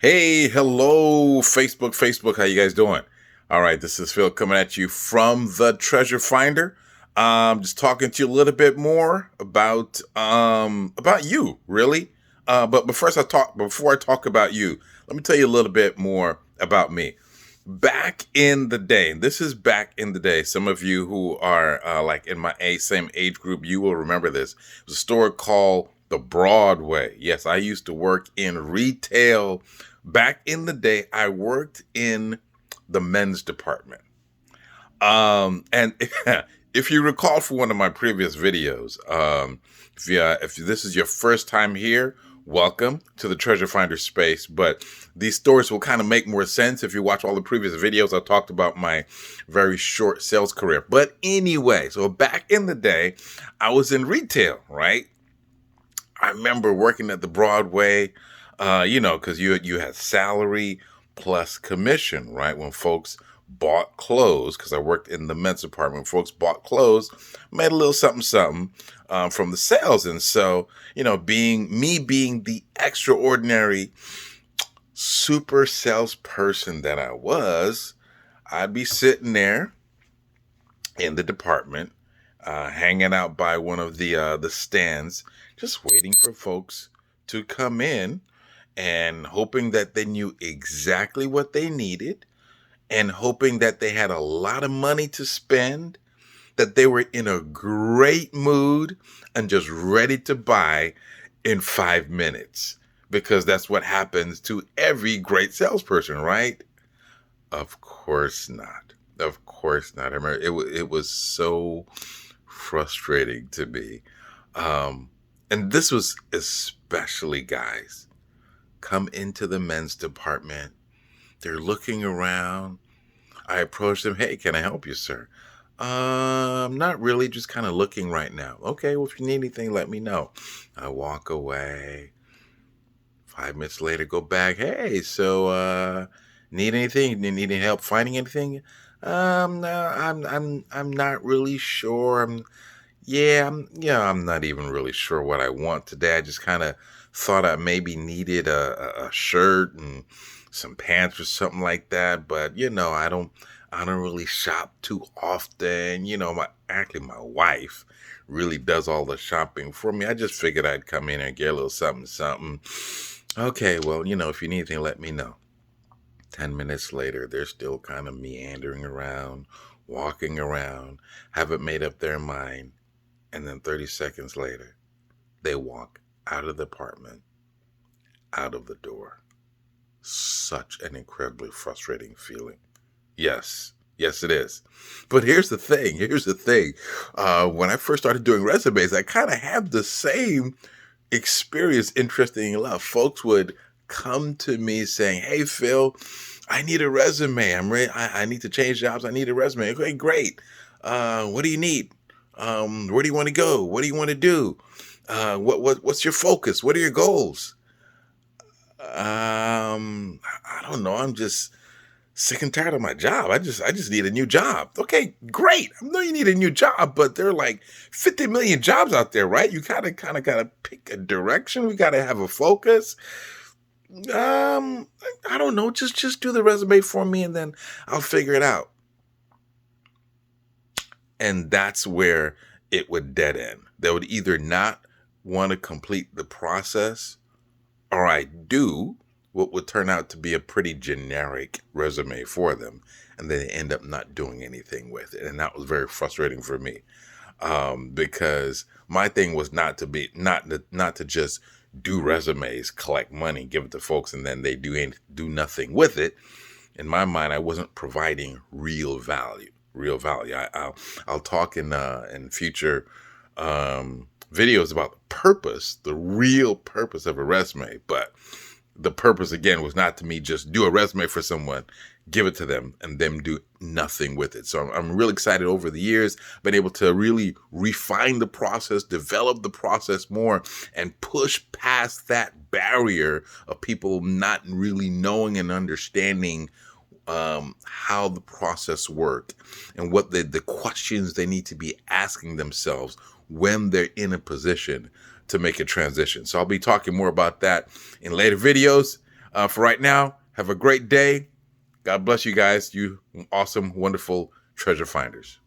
Hey, hello, Facebook. How you guys doing? All right, this is Phil coming at you from the Treasure Finder. Just talking to you a little bit more about you, really. But first, before I talk about you, let me tell you a little bit more about me. Back in the day, this is back in the day. Some of you who are like in my same age group, you will remember this. It was a store called the Broadway. Yes, I used to work in retail. Back in the day, I worked in the men's department. And if you recall from one of my previous videos, if this is your first time here, welcome to the Treasure Finder space. But these stories will kind of make more sense if you watch all the previous videos. I talked about my very short sales career. But anyway, so back in the day, I was in retail, right? I remember working at the Broadway, because you had salary plus commission, right? When folks bought clothes, because I worked in the men's department, folks bought clothes, made a little something, something from the sales. And so, being the extraordinary super salesperson that I was, I'd be sitting there in the department, hanging out by one of the stands, just waiting for folks to come in and hoping that they knew exactly what they needed and hoping that they had a lot of money to spend, that they were in a great mood and just ready to buy in 5 minutes, because that's what happens to every great salesperson, right? Of course not. Of course not. I remember it was so frustrating to me. And this was especially guys come into the men's department. They're looking around. I approach them. Hey, can I help you, sir? Not really, just kind of looking right now. Okay, well, if you need anything, let me know. I walk away. 5 minutes later, go back. Hey, so need anything? Need any help finding anything? No, I'm not really sure. I'm not even really sure what I want today. I just kind of thought I maybe needed a shirt and some pants or something like that. But I don't really shop too often. My wife really does all the shopping for me. I just figured I'd come in and get a little something, something. Okay, well, if you need anything, let me know. 10 minutes later, they're still kind of meandering around, walking around, haven't made up their mind. And then 30 seconds later, they walk out of the apartment, out of the door. Such an incredibly frustrating feeling. Yes, it is. But here's the thing. When I first started doing resumes, I kind of had the same experience. Interesting enough, folks would come to me saying, "Hey, Phil, I need a resume. I'm ready. I need to change jobs. I need a resume." Okay, great. What do you need? Where do you want to go? What do you want to do? What's your focus? What are your goals? I don't know. I'm just sick and tired of my job. I just need a new job. Okay, great. I know you need a new job, but there are like 50 million jobs out there, right? You kind of gotta pick a direction. We gotta have a focus. I don't know. Just do the resume for me, and then I'll figure it out. And that's where it would dead end. They would either not want to complete the process, or I do what would turn out to be a pretty generic resume for them, and they end up not doing anything with it. And that was very frustrating for me, because my thing was not to just do resumes, collect money, give it to folks, and then they do nothing with it. In my mind, I wasn't providing real value. I'll talk in future videos about the real purpose of a resume. But the purpose, again, was not to me just do a resume for someone, give it to them, and them do nothing with it. So I'm really excited. Over the years, been able to really refine the process, develop the process more, and push past that barrier of people not really knowing and understanding how the process works and what the questions they need to be asking themselves when they're in a position to make a transition. So I'll be talking more about that in later videos. For right now, have a great day. God bless you guys, you awesome, wonderful treasure finders.